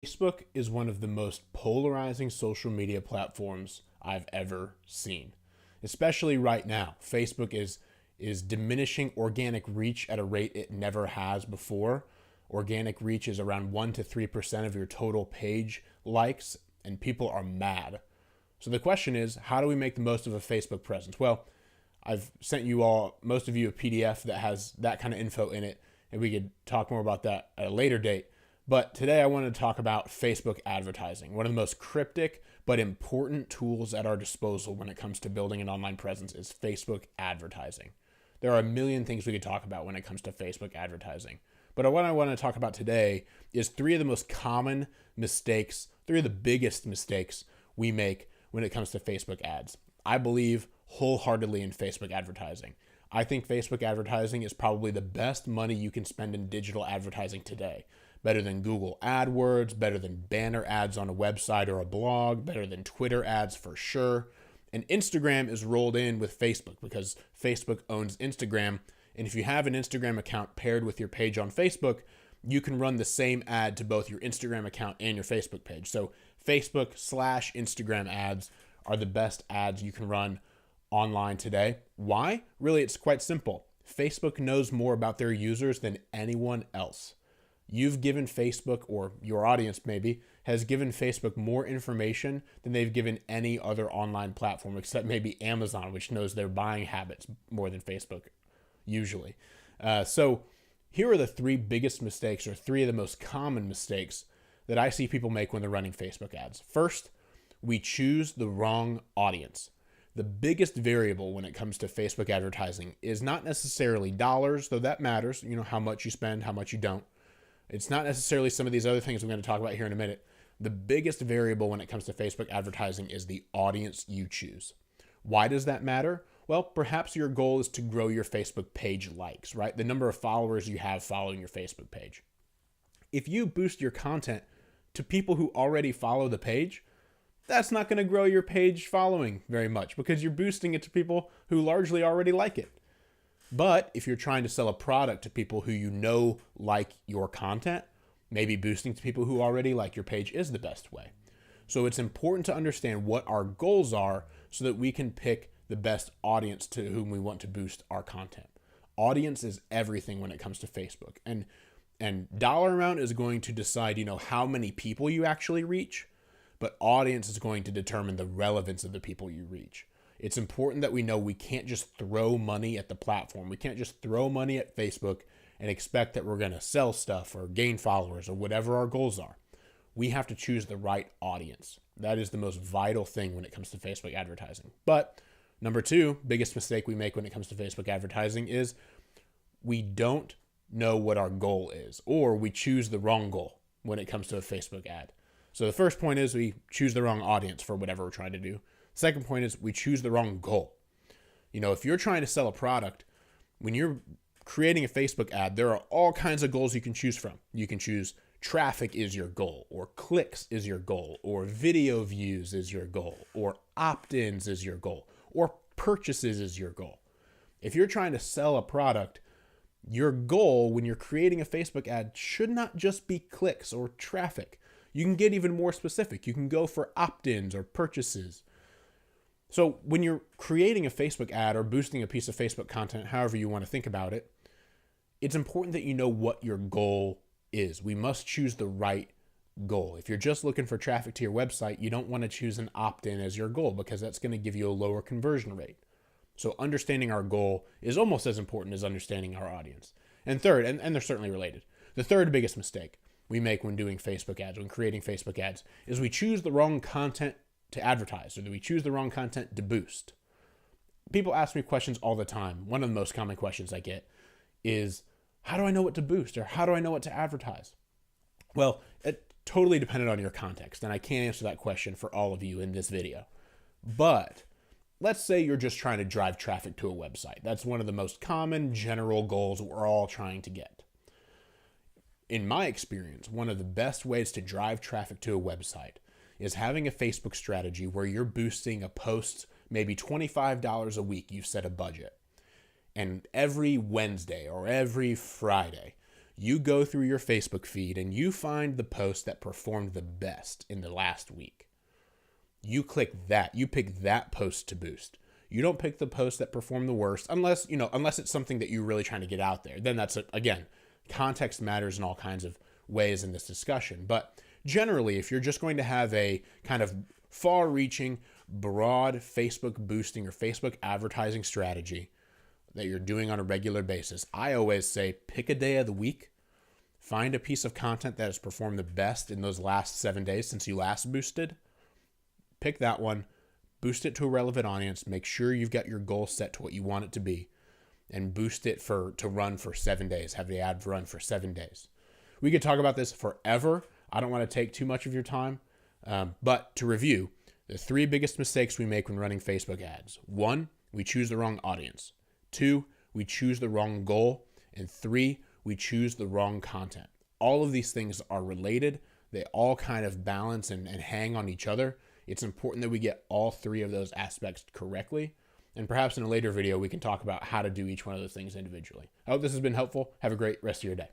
Facebook is one of the most polarizing social media platforms I've ever seen. Especially right now. Facebook is diminishing organic reach at a rate it never has before. Organic reach is around 1 to 3% of your total page likes, and people are mad. So the question is, how do we make the most of a Facebook presence? Well, I've sent you all, most of you, a PDF that has that kind of info in it, and we could talk more about that at a later date. But today I wanted to talk about Facebook advertising, one of the most cryptic but important tools at our disposal when it comes to building an online presence is Facebook advertising. There are a million things we could talk about when it comes to Facebook advertising. But what I want to talk about today is three of the most common mistakes, three of the biggest mistakes we make when it comes to Facebook ads. I believe wholeheartedly in Facebook advertising. I think Facebook advertising is probably the best money you can spend in digital advertising today. Better than Google AdWords, better than banner ads on a website or a blog, better than Twitter ads for sure. And Instagram is rolled in with Facebook because Facebook owns Instagram. And if you have an Instagram account paired with your page on Facebook, you can run the same ad to both your Instagram account and your Facebook page. So Facebook/Instagram ads are the best ads you can run online today. Why? Really, it's quite simple. Facebook knows more about their users than anyone else. You've given Facebook, or your audience maybe, has given Facebook more information than they've given any other online platform, except maybe Amazon, which knows their buying habits more than Facebook, usually. So here are the three biggest mistakes, or three of the most common mistakes that I see people make when they're running Facebook ads. First, we choose the wrong audience. The biggest variable when it comes to Facebook advertising is not necessarily dollars, though that matters, how much you spend, how much you don't. It's not necessarily some of these other things I'm going to talk about here in a minute. The biggest variable when it comes to Facebook advertising is the audience you choose. Why does that matter? Well, perhaps your goal is to grow your Facebook page likes, right? The number of followers you have following your Facebook page. If you boost your content to people who already follow the page, that's not going to grow your page following very much because you're boosting it to people who largely already like it. But if you're trying to sell a product to people who like your content, maybe boosting to people who already like your page is the best way. So it's important to understand what our goals are so that we can pick the best audience to whom we want to boost our content. Audience is everything when it comes to Facebook. And dollar amount is going to decide, how many people you actually reach, but audience is going to determine the relevance of the people you reach. It's important that we know we can't just throw money at the platform. We can't just throw money at Facebook and expect that we're going to sell stuff or gain followers or whatever our goals are. We have to choose the right audience. That is the most vital thing when it comes to Facebook advertising. But number two, biggest mistake we make when it comes to Facebook advertising is we don't know what our goal is, or we choose the wrong goal when it comes to a Facebook ad. So the first point is we choose the wrong audience for whatever we're trying to do. Second point is we choose the wrong goal. If you're trying to sell a product, when you're creating a Facebook ad, there are all kinds of goals you can choose from. You can choose traffic is your goal, or clicks is your goal, or video views is your goal, or opt-ins is your goal, or purchases is your goal. If you're trying to sell a product, your goal when you're creating a Facebook ad should not just be clicks or traffic. You can get even more specific. You can go for opt-ins or purchases. So when you're creating a Facebook ad or boosting a piece of Facebook content, however you want to think about it, it's important that you know what your goal is. We must choose the right goal. If you're just looking for traffic to your website, you don't want to choose an opt-in as your goal because that's going to give you a lower conversion rate. So understanding our goal is almost as important as understanding our audience. And third, and they're certainly related, the third biggest mistake we make when doing Facebook ads, when creating Facebook ads, is we choose the wrong content to advertise, or that we choose the wrong content to boost. People ask me questions all the time. One of the most common questions I get is, how do I know what to boost, or how do I know what to advertise? Well, it totally depended on your context, and I can't answer that question for all of you in this video. But let's say you're just trying to drive traffic to a website. That's one of the most common general goals we're all trying to get. In my experience, one of the best ways to drive traffic to a website is having a Facebook strategy where you're boosting a post, maybe $25 a week, you've set a budget. And every Wednesday or every Friday, You go through your Facebook feed and you find the post that performed the best in the last week. You click that. You pick that post to boost. You don't pick the post that performed the worst unless it's something that you're really trying to get out there. Then again, context matters in all kinds of ways in this discussion. But generally, if you're just going to have a kind of far-reaching, broad Facebook boosting or Facebook advertising strategy that you're doing on a regular basis, I always say pick a day of the week, find a piece of content that has performed the best in those last 7 days since you last boosted, pick that one, boost it to a relevant audience, make sure you've got your goal set to what you want it to be, and boost it to run for 7 days, have the ad run for 7 days. We could talk about this forever. I don't want to take too much of your time, but to review, the 3 biggest mistakes we make when running Facebook ads. 1, we choose the wrong audience. 2, we choose the wrong goal. And 3, we choose the wrong content. All of these things are related. They all kind of balance and hang on each other. It's important that we get all 3 of those aspects correctly. And perhaps in a later video, we can talk about how to do each one of those things individually. I hope this has been helpful. Have a great rest of your day.